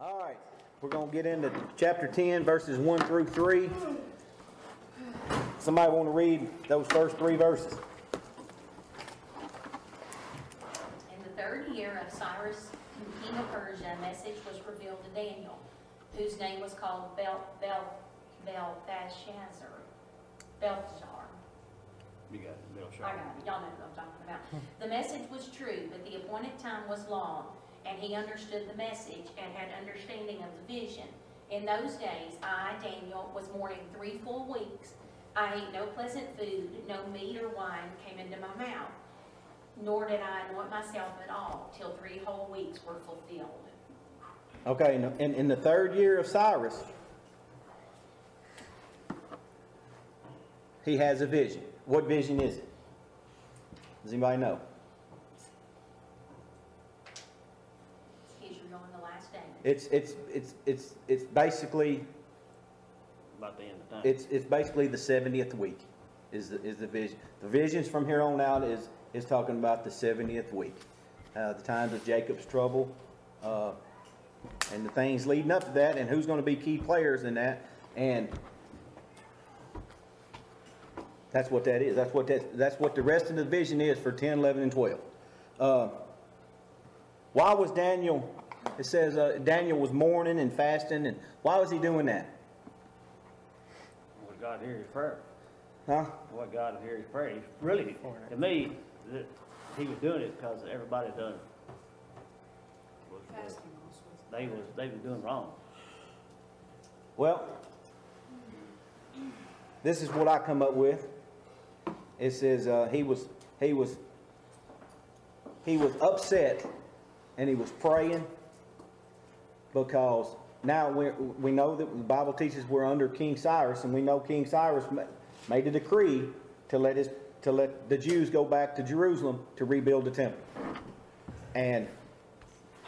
All right, we're going to get into chapter 10, verses 1 through 3. Somebody want to read those first 3 verses? In the 3rd year of Cyrus, king of Persia, a message was revealed to Daniel, whose name was called Belteshazzar. You got it, Belshazzar. I got it. Y'all know what I'm talking about. The message was true, but the appointed time was long, and he understood the message and had understanding of the vision. In those days, I, Daniel, was mourning 3 full weeks. I ate no pleasant food, no meat or wine came into my mouth, nor did I anoint myself at all, till 3 whole weeks were fulfilled. Okay, in the 3rd year of Cyrus, he has a vision. What vision is it? Does anybody know? Israel in the last days. It's basically About the end of time. it's basically the 70th week is the vision. The visions from here on out is talking about the 70th week, the times of Jacob's trouble, and the things leading up to that, and who's going to be key players in that, and that's what that is. That's what the rest of the vision is for 10, 11, and 12. Why was Daniel? It says Daniel was mourning and fasting, and why was he doing that? Would God hear his prayer? Huh? What God would hear his prayer? Really, to me, he was doing it because everybody done it. They was doing wrong. Well, this is what I come up with. It says he was upset, and he was praying because now we know that the Bible teaches we're under King Cyrus, and we know King Cyrus made a decree to let the Jews go back to Jerusalem to rebuild the temple, and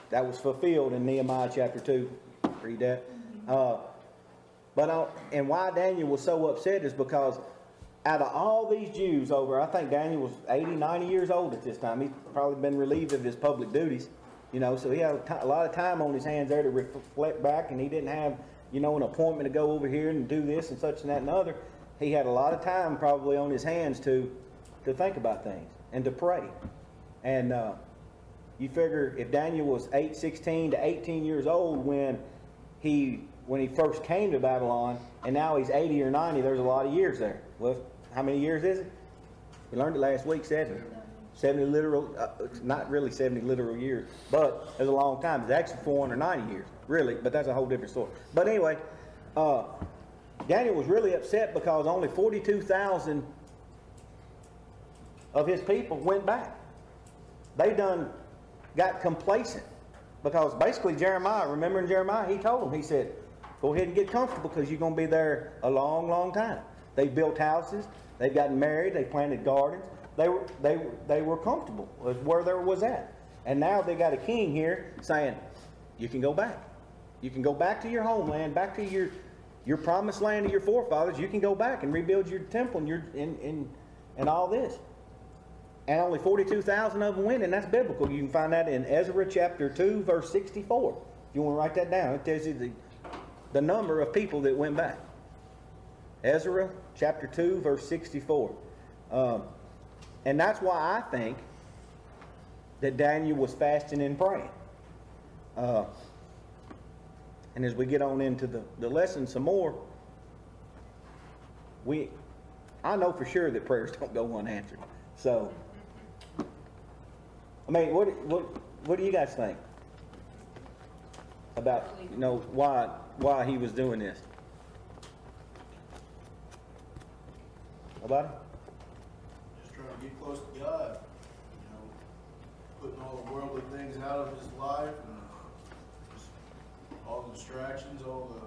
that was fulfilled in Nehemiah chapter 2. Read that. And why Daniel was so upset is because out of all these Jews I think Daniel was 80, 90 years old at this time. He's probably been relieved of his public duties, so he had a lot of time on his hands there to reflect back, and he didn't have, an appointment to go over here and do this and such and that and other. He had a lot of time probably on his hands to think about things and to pray. And you figure if Daniel was 16 to 18 years old when he first came to Babylon, and now he's 80 or 90, there's a lot of years there. Well, how many years is it? We learned it last week, 70 literal, not really 70 literal years, but it's a long time. It's actually 490 years, really, but that's a whole different story. But anyway, Daniel was really upset because only 42,000 of his people went back. They got complacent because basically Jeremiah, remembering Jeremiah, he told them, he said, go ahead and get comfortable because you're going to be there a long, long time. They built houses. They've gotten married. They planted gardens. They were comfortable with where they was at. And now they got a king here saying, you can go back. You can go back to your homeland, back to your promised land of your forefathers. You can go back and rebuild your temple and all this. And only 42,000 of them went, and that's biblical. You can find that in Ezra chapter 2, verse 64. If you want to write that down, it tells you the number of people that went back. Ezra chapter 2 verse 64. And that's why I think that Daniel was fasting and praying. And as we get on into the lesson some more, I know for sure that prayers don't go unanswered. So, I mean, what do you guys think about why he was doing this? About it? Just trying to get close to God, putting all the worldly things out of his life, and just all the distractions, all the,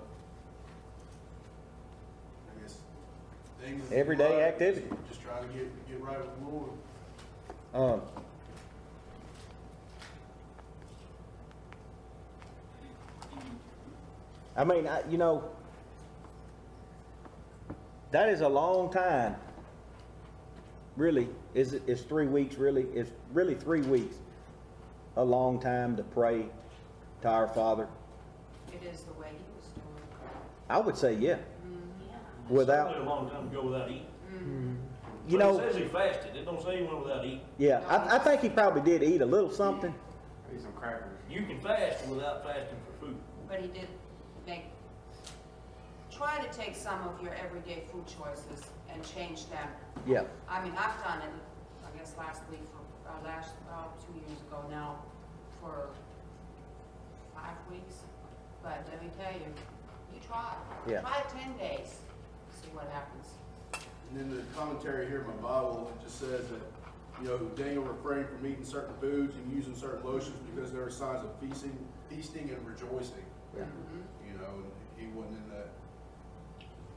things. Everyday activity. Just trying to get right with the Lord. I mean, that is a long time. Really, it's 3 weeks. Really, it's really 3 weeks. A long time to pray to our Father it is the way he was doing I would say, yeah. Yeah. Without, Certainly a long time to go without eating. you But know, it says he fasted. It don't say he went without eating. yeah, I think he probably did eat a little something. Eat some crackers. You can fast without fasting for food. it. But he did try to take some of your everyday food choices and change them. Yeah, I mean, I've done it, I guess last week for, 2 years ago now, for 5 weeks. But let me tell you, you try. Yeah. Try it 10 days, see what happens. And then the commentary here in my Bible, it just says that, you know, Daniel refrained from eating certain foods and using certain lotions because there were signs of feasting and rejoicing. yeah. You know, and he wasn't in that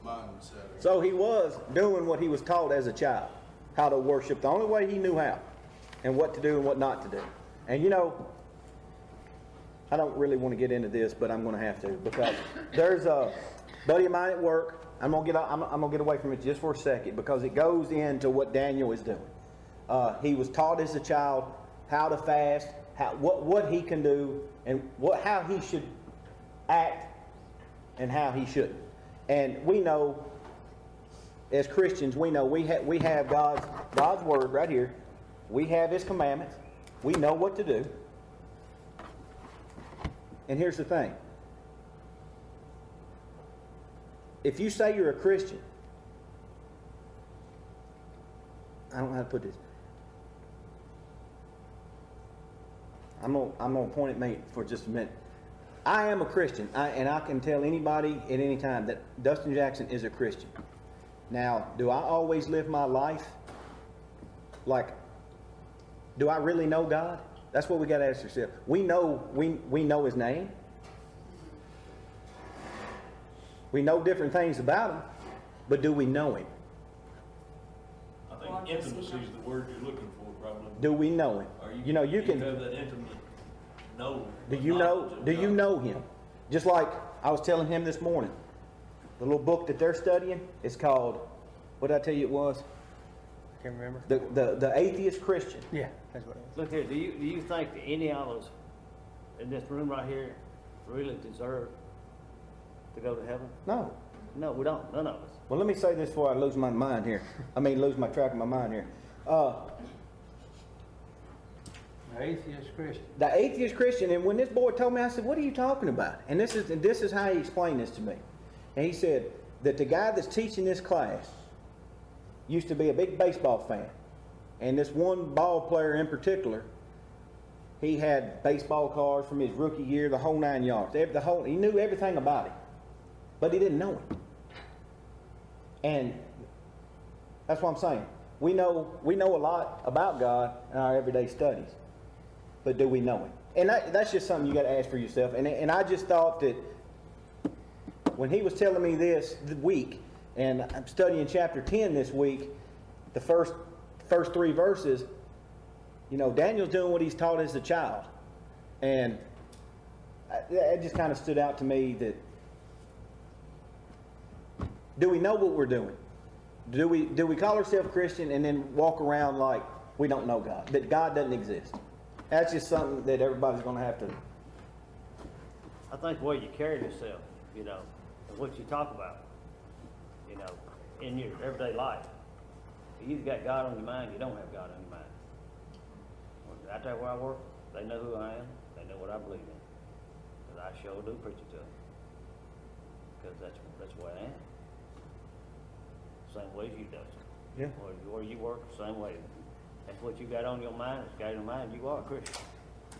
mindset. So he was doing what he was taught as a child, how to worship the only way he knew how, and what to do and what not to do. And you know, I don't really want to get into this, but I'm going to have to, because there's a buddy of mine at work. I'm gonna get away from it just for a second, because it goes into what Daniel is doing. He was taught as a child how to fast, what he can do, and how he should act, and how he shouldn't. And we know, as Christians, we know we have God's word right here. We have His commandments. We know what to do. And here's the thing. If you say you're a Christian, I don't know how to put this. I'm gonna point at me for just a minute. I am a Christian, and I can tell anybody at any time that Dustin Jackson is a Christian. Now, do I always live my life like? Do I really know God? That's what we got to ask ourselves. We know His name. We know different things about Him, but do we know Him? I think intimacy is the word you're looking for, probably. Do we know Him? Or You know, you can. have that intimate knowledge. Do you know Him? Just like I was telling him this morning, the little book that they're studying is called, what did I tell you it was? I can't remember. The Atheist Christian. Yeah, that's what it was. Look here, do you think that any of us in this room right here really deserve to go to heaven? No. No, we don't. None of us. Well, let me say this before I lose my mind here. Lose my track of my mind here. The atheist Christian. The atheist Christian, and when this boy told me, I said, "What are you talking about?" And this is how he explained this to me. And he said that the guy that's teaching this class used to be a big baseball fan, and this one ball player in particular, he had baseball cards from his rookie year, the whole 9 yards. He knew everything about him, but he didn't know him. And that's what I'm saying. We know a lot about God in our everyday studies, but do we know Him? And that's just something you got to ask for yourself. And I just thought that when he was telling me this week, and I'm studying chapter 10 this week, the first 3 verses, you know, Daniel's doing what he's taught as a child. And it just kind of stood out to me that, do we know what we're doing? Do we call ourselves Christian and then walk around like we don't know God, that God doesn't exist? That's just something that everybody's going to have to. I think the way you carry yourself, you know, and what you talk about, you know, in your everyday life. You either got God on your mind, you don't have God on your mind. Out there where I work, they know who I am, they know what I believe in. Because I sure do preach it to them. Because that's the way I am. Same way as you do. Yeah. Where you work, same way. That's what you got on your mind, it's got on your mind, you are a Christian.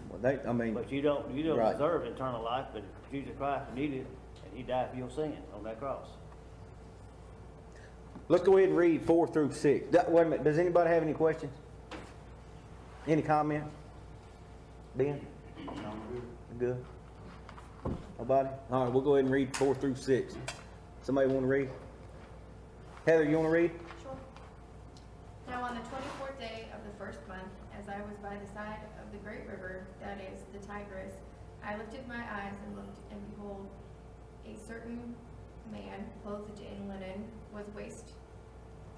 Well, But you don't Right. deserve eternal life, but Jesus Christ needed it, and He died for your sin on that cross. Let's go ahead and read 4 through 6. Wait a minute. Does anybody have any questions? Any comments? Ben? Good. Nobody? All right, we'll go ahead and read 4 through 6. Somebody want to read? Heather, you want to read? Sure. Now on the 24th day of the first month, as I was by the side of the great river, that is, the Tigris, I lifted my eyes and looked, and behold, a certain man, clothed in linen,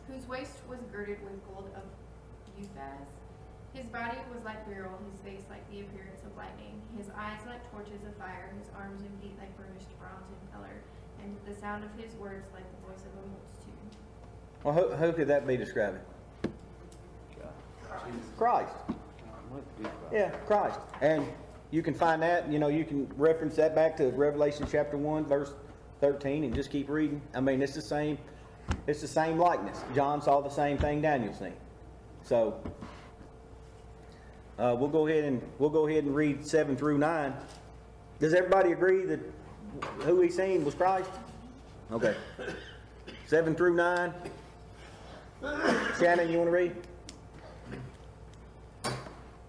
whose waist was girded with gold of Uphaz. His body was like beryl, his face like the appearance of lightning, his eyes like torches of fire, his arms and feet like burnished bronze in color, and the sound of his words like the voice of a multitude. Well, who could that be describing? Christ. Yeah, Christ. And you can find that, you can reference that back to Revelation chapter 1, verse 13, and just keep reading. I mean, it's the same likeness. John saw the same thing Daniel seen. So we'll go ahead and read 7 through 9. Does everybody agree that who he seen was Christ? Okay. 7 through 9. Shannon, you want to read?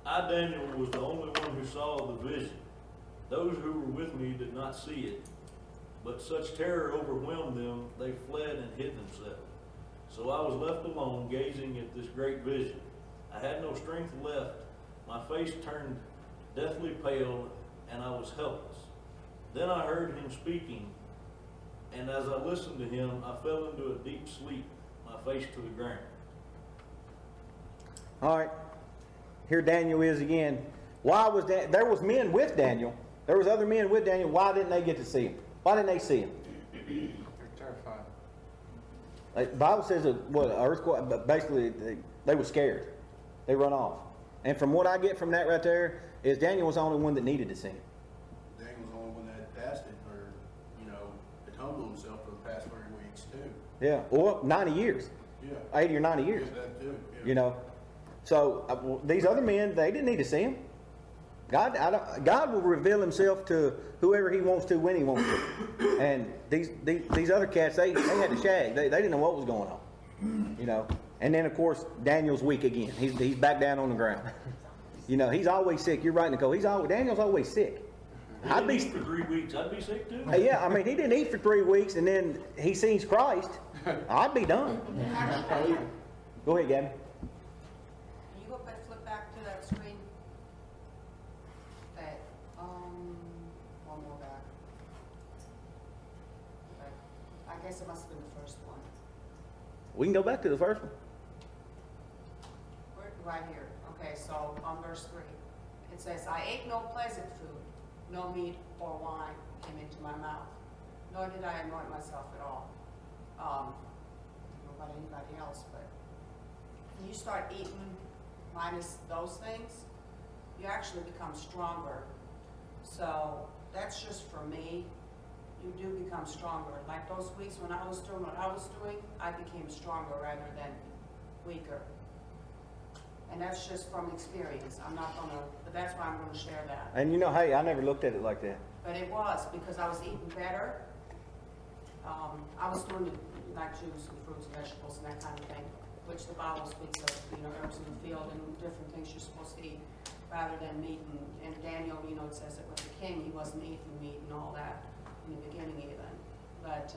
I, Daniel, was the only one who saw the vision. Those who were with me did not see it, but such terror overwhelmed them, they fled and hid themselves. So I was left alone, gazing at this great vision. I had no strength left. My face turned deathly pale, and I was helpless. Then I heard him speaking, and as I listened to him, I fell into a deep sleep, my face to the ground. All right. Here Daniel is again. Why was that? There was men with Daniel. There was other men with Daniel. Why didn't they get to see him? Why didn't they see him? They're terrified. The Bible says an earthquake. But basically, they were scared. They run off. And from what I get from that right there is Daniel was the only one that needed to see him. Daniel was the only one that had fasted or, had humbled himself for the past 30 weeks too. Yeah. Or 90 years. Yeah. 80 or 90 years. Yeah, that too. Yeah. So these other men, they didn't need to see him. God will reveal himself to whoever he wants to when he wants to. And these other cats, they had to shag. They didn't know what was going on. And then of course Daniel's weak again. He's back down on the ground. He's always sick. You're right, Nicole. Daniel's always sick. He didn't eat for 3 weeks. I'd be sick too. Yeah, I mean, he didn't eat for 3 weeks, and then he sees Christ. I'd be done. Go ahead, Gabby. Can you go back, flip back to that screen? That, one more back. Okay. I guess it must have been the first one. We can go back to the first one. Right here. Okay, so on verse 3, it says, I ate no pleasant food, no meat or wine came into my mouth, nor did I anoint myself at all. I don't know about anybody else, but when you start eating minus those things, you actually become stronger. So that's just for me. You do become stronger. Like those weeks when I was doing what I was doing, I became stronger rather than weaker. And that's just from experience. I'm not gonna, but that's why I'm gonna share that. And hey, I never looked at it like that. But it was, because I was eating better. I was doing like juice and fruits and vegetables and that kind of thing, which the Bible speaks of, herbs in the field and different things you're supposed to eat, rather than meat. And Daniel, it says that with the king, he wasn't eating meat and all that in the beginning even. But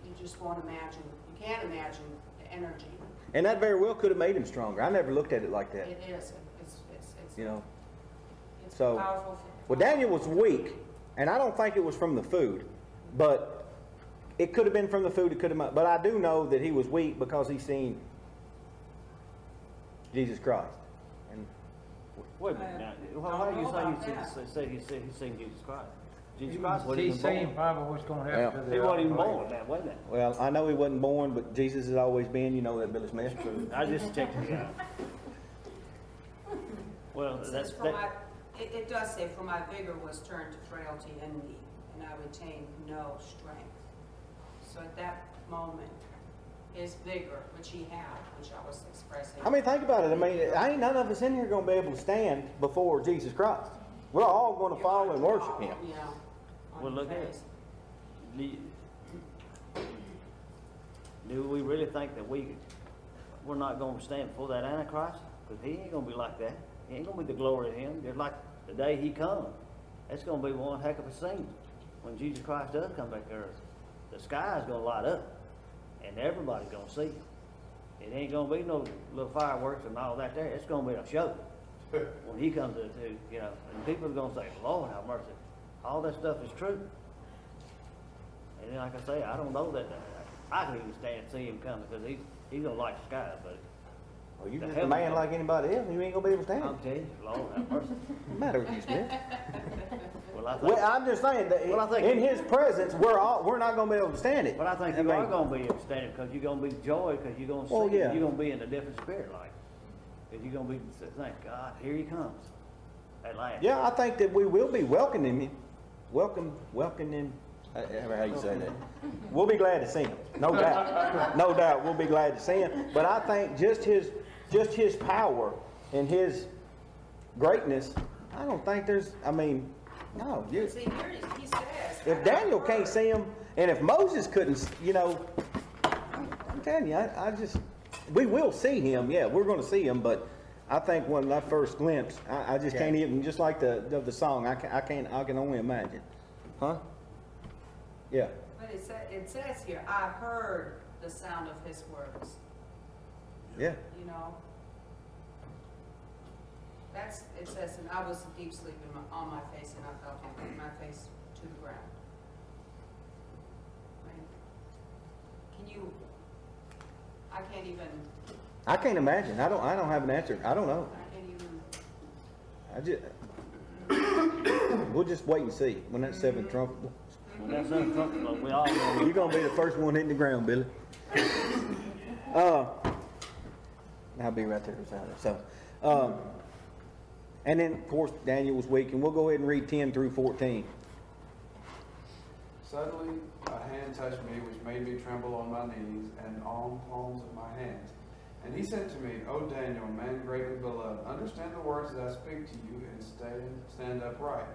you just won't imagine, you can't imagine the energy. And that very well could have made him stronger. I never looked at it like that. It is. It's So, powerful. Well, Daniel was weak, and I don't think it was from the food, but it could have been from the food. It could have, but I do know that he was weak because he seen Jesus Christ. And Wait a minute now. How do you say he's seen Jesus Christ? Jesus Christ wasn't He's even saying born. probably what's going to happen to the He wasn't even born now, wasn't he? well, I know he wasn't born, but Jesus has always been. That Billy Smith. I just checked it out. Well, It that's says, it does say, for my vigor was turned to frailty and need, and I retained no strength. So at that moment, his vigor, which he had, which I was expressing. I mean, think about it. I mean, ain't none of us in here going to be able to stand before Jesus Christ. We're all going to fall and worship him. Well, look at it. Do we really think that we're not going to stand before that Antichrist? Because he ain't going to be like that. He ain't going to be the glory of him. Just like the day he comes. That's going to be one heck of a scene. When Jesus Christ does come back to earth, the sky is going to light up. And everybody's going to see it. It ain't going to be no little fireworks and all that there. It's going to be a show. When he comes to, and people are going to say, Lord, have mercy. All that stuff is true. And then, like I say, I don't know that I can even stand and see him coming because he's going to light the sky, but Well, you The just a heaven man come. like anybody else, you ain't gonna be able to stand I'm it. telling you, Lord have mercy. What's the matter with you, Smith? Well, I think, Well, I'm just saying that Well, I think- in his presence, we're not gonna be able to stand it. but I think you are gonna be able to stand it, because you're gonna be joy, because you're gonna see, Oh, yeah. you're gonna be in a different spirit, like. Because you're gonna be, thank God, here he comes. At last. Yeah, I think that we will be welcoming him. Welcoming, however how you say that. We'll be glad to see him, no doubt. No doubt, we'll be glad to see him. But I think just his power and his greatness, I don't think there's, I mean, no. See, here he says. If Daniel can't see him, and if Moses couldn't, you know, I'm telling you, we will see him, yeah, we're gonna see him, but I think when that first glimpse, I just can't even, just like the song, I can only imagine. Huh? Yeah. But it says here, I heard the sound of his words, Yeah. you know? It says, and I was deep sleeping on my face, and I fell on my face to the ground. I mean, I can't even, I can't imagine. I don't have an answer. I don't know. I can't even. We'll just wait and see when that seventh trumpet. When that's uncomfortable, we all know. You're gonna be the first one hitting the ground, Billy. I'll be right there beside it. So, and then of course Daniel was weak, and we'll go ahead and read 10 through 14. Suddenly a hand touched me, which made me tremble on my knees and on palms of my hands. And he said to me, O Daniel, man greatly beloved, understand the words that I speak to you, and stand upright.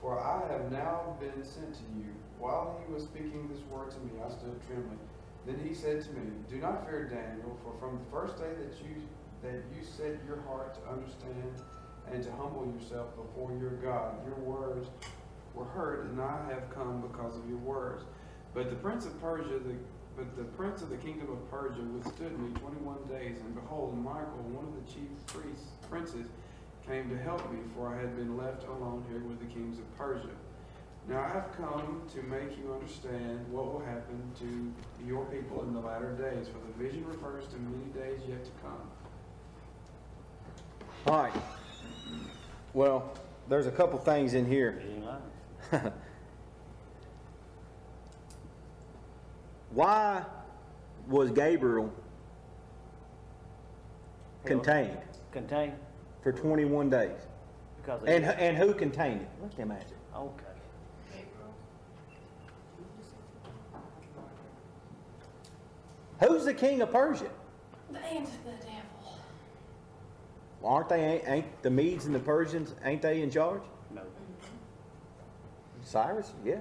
For I have now been sent to you. While he was speaking this word to me, I stood trembling. Then he said to me, do not fear, Daniel, for from the first day that you set your heart to understand and to humble yourself before your God, your words were heard, and I have come because of your words. But the prince of the kingdom of Persia withstood me 21 days, and behold, Michael, one of the chief princes, came to help me, for I had been left alone here with the kings of Persia. Now I have come to make you understand what will happen to your people in the latter days, for the vision refers to many days yet to come. All right. Well, there's a couple things in here. He ain't lying. Why was Gabriel contained Contained? for 21 days? Because And who contained it? Let them answer. okay. Who's the king of Persia? The hand of the devil. Aren't they? Ain't the Medes and the Persians? Ain't they in charge? No, Cyrus, yeah.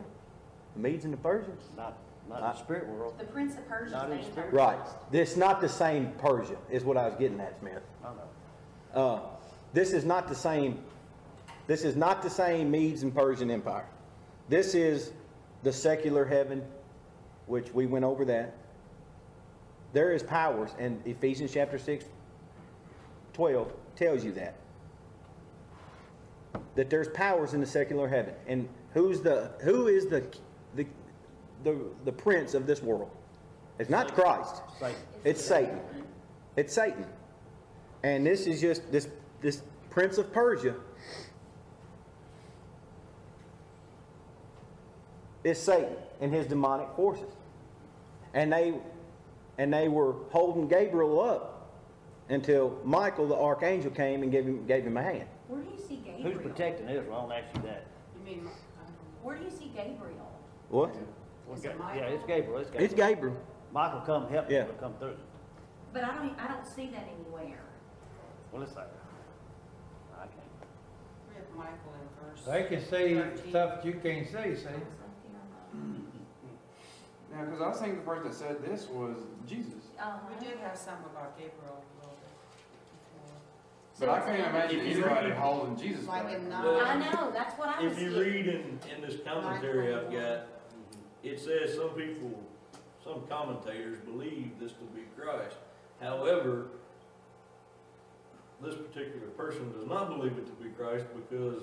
The Medes and the Persians. not in the spirit world. The prince of Persia Not in is spirit. Right. This not the same Persia, is what I was getting at, Smith. I know. This is not the same. This is not the same Medes and Persian Empire. This is the secular heaven, which we went over that. There is powers, and Ephesians chapter 6:12 tells you that there's powers in the secular heaven. And who is the prince of this world? It's not Christ. Satan. It's Satan. It's Satan. And this is just this prince of Persia is Satan and his demonic forces. And they were holding Gabriel up until Michael the archangel came and gave him a hand. Where do you see Gabriel? Who's protecting Israel? I don't ask you that. You mean, Where do you see Gabriel? What? Is it Yeah, it's Gabriel. It's Gabriel. Michael come help Yeah. you to come through. But I don't see that anywhere. Well, it's like, I can't. we have Michael in verse. They can see 13. stuff that you can't see, see? It's up here. Now, because I was thinking the person that said this was Jesus. We did have something about Gabriel a little bit But I can't imagine If you anybody read- holding Jesus before. Like back. in Well, I 9. know, that's what I was If you getting. read in this commentary I've got, it says some commentators believe this to be Christ. However, this particular person does not believe it to be Christ because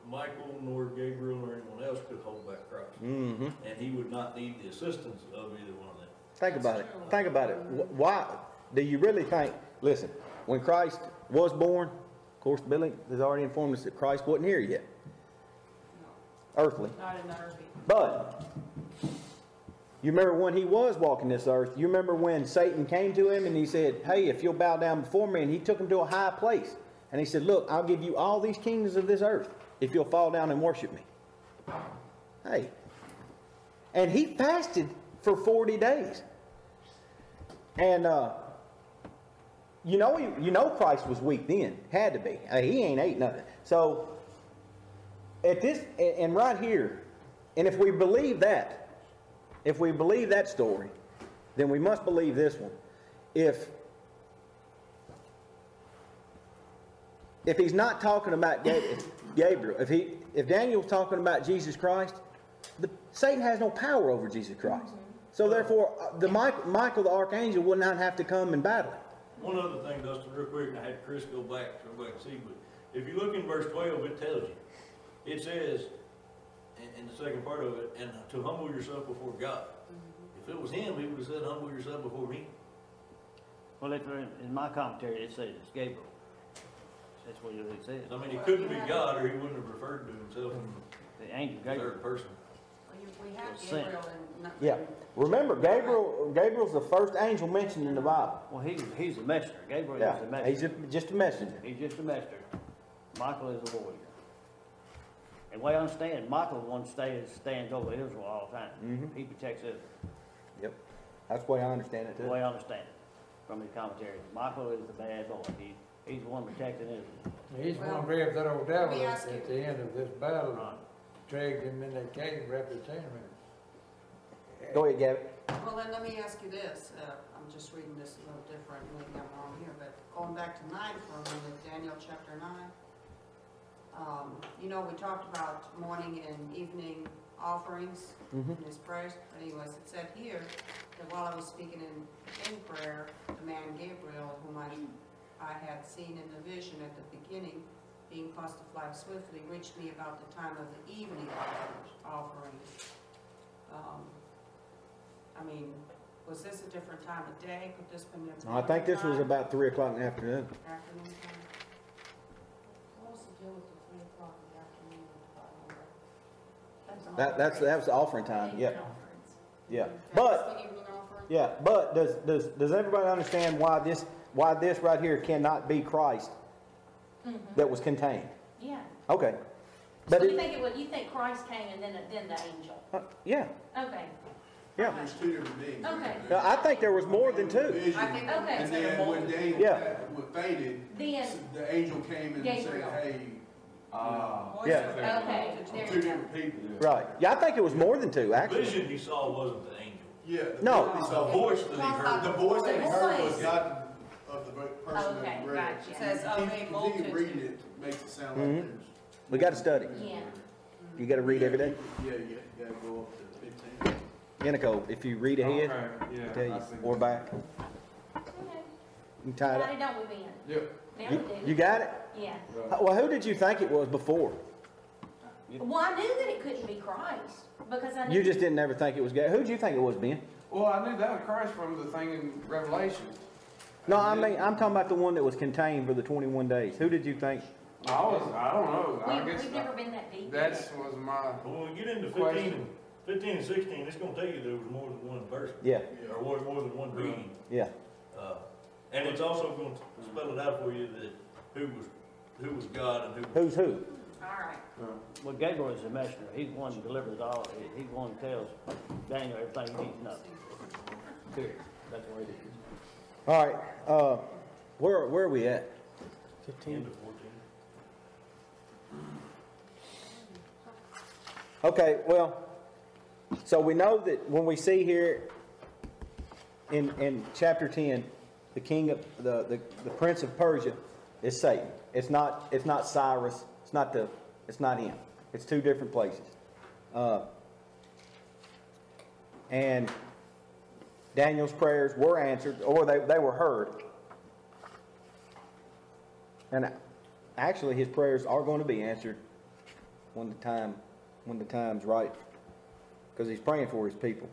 Michael nor Gabriel or anyone else could hold back Christ. Mm-hmm. And he would not need the assistance of either one of them. Think about it. Think about it. Why do you really think? listen, when Christ was born, of course, Billy has already informed us that Christ wasn't here yet. Earthly. Not in the earthly. But you remember when he was walking this earth, you remember when Satan came to him and he said, hey, if you'll bow down before me, and he took him to a high place. And he said, look, I'll give you all these kingdoms of this earth if you'll fall down and worship me. Hey. And he fasted for 40 days. And you know Christ was weak then. Had to be. He ain't ate nothing. So at this, and right here, and if we believe that story, then we must believe this one. If he's not talking about Gabriel, if Daniel's talking about Jesus Christ, Satan has no power over Jesus Christ. So therefore, Michael the archangel would not have to come and battle him. One other thing, Dustin, real quick, and I had Chris go back so everybody can see, but if you look in verse 12, it tells you. It says, in the second part of it, and to humble yourself before God. If it was him, he would have said, humble yourself before me. Well, in my commentary, it says it's Gabriel. That's what it says. I mean, it couldn't be God, or he wouldn't have referred to himself in The angel the Gabriel. third person. We have Sent. Gabriel and. Yeah. Remember, Gabriel's the first angel mentioned in the Bible. Well, he's a messenger. Gabriel Yeah. is a messenger. He's just a messenger. He's just a messenger. Michael is a warrior. And the way I understand, Michael is the one that stands over Israel all the time. Mhm. He protects Israel. Yep. That's the way I understand it The too. way I understand it from his commentary. Michael is the bad boy. He's the one protecting Israel. He's Well, one to grab that old devil let me at ask you- the end of this battle, Right. dragged him in that cave, wrapped his hand around him. Go ahead, Gabby. Well, then let me ask you this, I'm just reading this a little different, maybe I'm wrong here, but going back to 9 for a minute, Daniel chapter 9. You know, we talked about morning and evening offerings in his prayers, but anyways, it said here that while I was speaking in prayer, the man Gabriel, whom I had seen in the vision at the beginning, being caused to fly swiftly, reached me about the time of the evening offerings. I mean, was this a different time of day? Could this been a I think this was time? about 3 o'clock in the afternoon. Afternoon time? What was the deal with the 3 o'clock in the afternoon? That was the offering time. Yeah. Yeah. Okay, But that's the evening offering? yeah. But does everybody understand why this right here cannot be Christ that was contained? Yeah. Okay. So But you think Christ came and then the angel? yeah. Okay. Yeah. There's two different beings. Okay. Now, I think there was more than 2. Vision. I think Okay. And then when Daniel Yeah. fainted, Then, the angel came and said, Gabriel. hey, Yeah. okay, there two you go. different people. Right. Yeah, I think it was more than 2 The actually. vision he saw wasn't the angel. Yeah. No. The voice that he heard. The voice that he heard was Voice. God of the person Okay, that read it. gotcha. It says, of a Continue multitude. reading it, makes it sound like Mhm. there's. We got to study. Yeah. You got to read every day. Yeah, you gotta go up to 15. Inico, if you read ahead, Okay, yeah, tell you, I see. or back, Okay. you can tie it Got up. it, don't we, Ben? Yep. Now we do. You got it? Yeah. Well, who did you think it was before? Well, I knew that it couldn't be Christ because I knew. You just didn't ever think it was God. Who did you think it was, Ben? Well, I knew that was Christ from the thing in Revelation. No, I mean, I'm talking about the one that was contained for the 21 days. Who did you think? I don't know. I guess We've never been that deep. that was my, When we get into Question. 15 and 16, it's gonna tell you there was more than one person. Yeah, Or more than one being. yeah. And it's also going to spell it out for you that who was God and who was. Who's who? All right. Well, Gabriel is a messenger. He's the one who delivers all. He's the one who tells Daniel everything he needs to know. Period. That's where it is. All right. Where are we at? 15. End of 14. Okay. Well, so we know that when we see here in chapter 10, the king of the prince of Persia is Satan. It's not Cyrus. It's not him. It's 2 different places. And Daniel's prayers were answered, or they were heard. And actually, his prayers are going to be answered when the time's right, because he's praying for his people.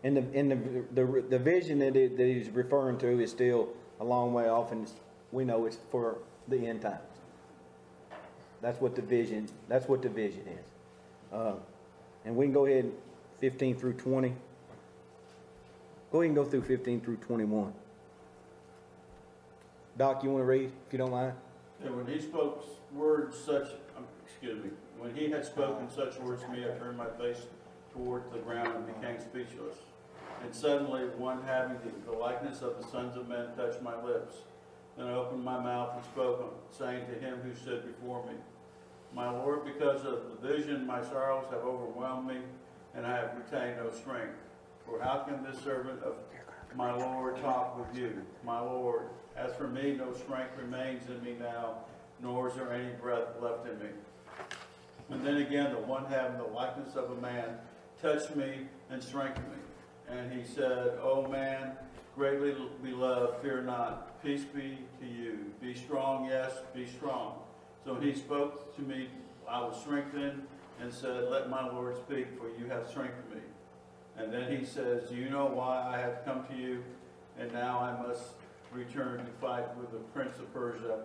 And the vision that he's referring to is still a long way off, and we know it's for the end times. That's what the vision is. And we can go ahead 15 through 20. Go ahead and go through 15 through 21. Doc, you want to read, if you don't mind? And when he spoke words such, when he had spoken such words to me, I turned my face toward the ground and became speechless. And suddenly one having the likeness of the sons of men touched my lips. Then I opened my mouth and spoke, saying to him who stood before me, My Lord, because of the vision my sorrows have overwhelmed me, and I have retained no strength. For how can this servant of my Lord talk with you, my Lord? As for me, no strength remains in me now, nor is there any breath left in me. And then again, the one having the likeness of a man touched me and strengthened me. And he said, O man, greatly beloved, fear not. Peace be to you. Be strong, yes, be strong. So he spoke to me, I was strengthened, and said, Let my Lord speak, for you have strengthened me. And then he says, Do you know why I have come to you? And now I must return to fight with the prince of Persia.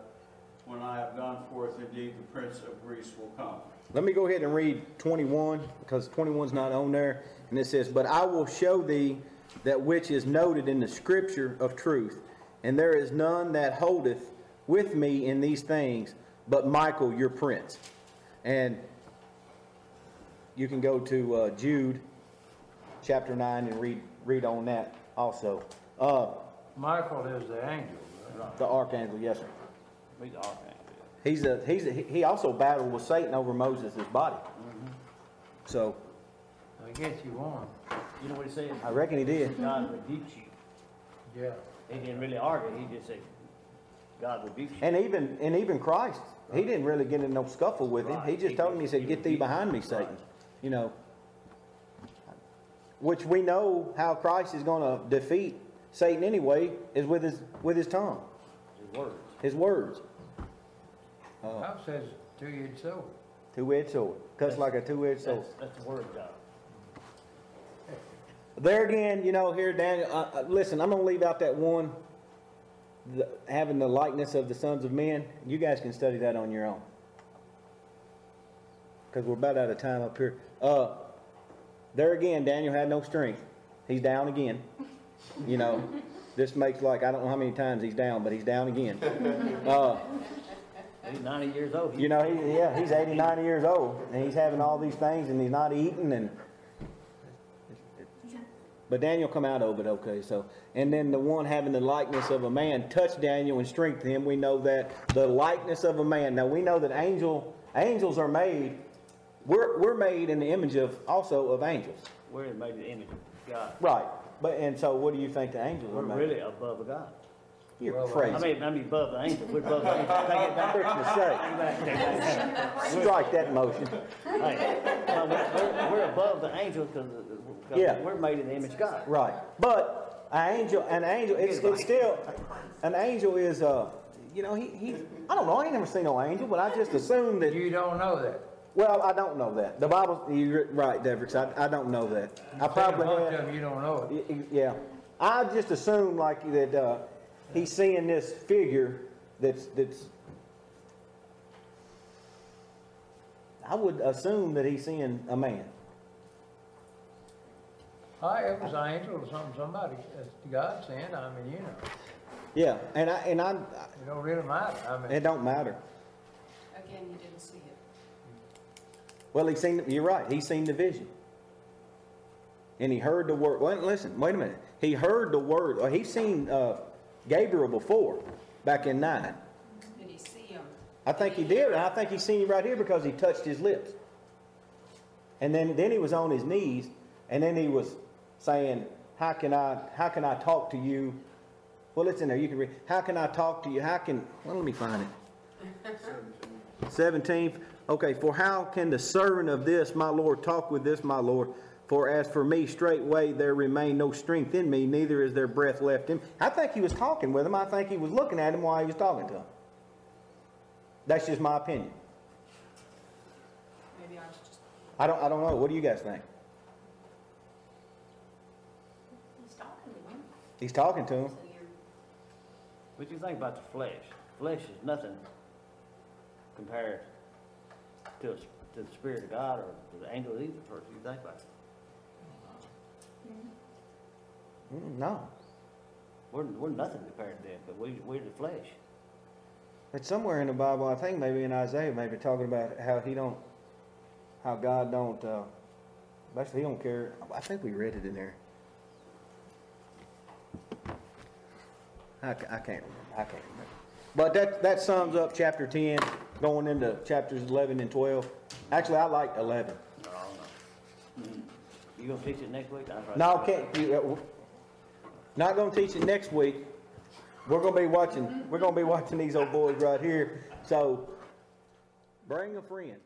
When I have gone forth, indeed the prince of Greece will come. Let me go ahead and read 21, because 21's not on there. And it says, But I will show thee that which is noted in the scripture of truth, and there is none that holdeth with me in these things, but Michael your prince. And you can go to Jude chapter 9 and read on that also. Michael is the angel, right? The archangel, yes, sir. He's the archangel. He also battled with Satan over Moses' body. So I guess you won. You know what he said? I reckon he did. God rebukes you. Yeah. He didn't really argue. He just said, God rebukes you. And even Christ, he didn't really get in no scuffle with him. He just told him, he said, Get thee behind me, Satan. You know, which we know how Christ is going to defeat Satan anyway, is with his tongue. His words. His words. Bible says two-edged sword. Two-edged sword. Cuts like a two-edged sword. That's the word of God. There again, you know, here, Daniel, listen, I'm going to leave out that one, having the likeness of the sons of men. You guys can study that on your own. Because we're about out of time up here. There again, Daniel had no strength. He's down again. You know, this makes like, I don't know how many times he's down, but he's down again. He's 90 years old. You know, he's 80, 90 years old, and he's having all these things, and he's not eating, but Daniel come out of it okay. So, and then the one having the likeness of a man touched Daniel and strengthened him. We know that the likeness of a man. Now we know that angels are made. We're made in the image of angels. We're made in the image of God. Right. And so what do you think the angels are made? We're really above a God. You're crazy. I mean above the angel. We're above the angel. Take it back. Strike that motion. We're above the angel because we're made in the image of God. Right. But an angel, it's still, an angel is, you know, he I don't know, I ain't never seen no angel, but I just assume that. You don't know that. Well, I don't know that. The Bible, you're right, Deverix, I don't know that. I probably a bunch of them, you don't know it. Yeah. I just assume like that he's seeing this figure that's I would assume that he's seeing a man. It was an angel or somebody that God sent. I mean, you know. Yeah, and I. It don't really matter. I mean, it don't matter. Again, you didn't see it. Well, you're right. He's seen the vision. And he heard the word. Well, listen, wait a minute. He heard the word. He's seen Gabriel before, back in 9. Did he see him? I think he did. And I think he's seen him right here because he touched his lips. And then he was on his knees. And then he was saying, how can I talk to you? Well, it's in there. You can read. How can I talk to you? Let me find it. 17th. Okay, for how can the servant of this, my Lord, talk with this, my Lord? For as for me, straightway there remain no strength in me, neither is there breath left in me. I think he was talking with him. I think he was looking at him while he was talking to him. That's just my opinion. Maybe I was just... I don't know. What do you guys think? He's talking to him. So you're, What you think about the flesh? Flesh is nothing compared to the Spirit of God or to the angel either. What do you think about it? No. We're nothing compared to them, but we're the flesh. It's somewhere in the Bible, I think maybe in Isaiah, maybe talking about how God don't, basically he don't care. I think we read it in there. I can't remember. But that sums up chapter 10, going into chapters 11 and 12. Actually, I like 11. You gonna teach it next week? No, not gonna teach it next week. We're gonna be watching these old boys right here. So bring a friend.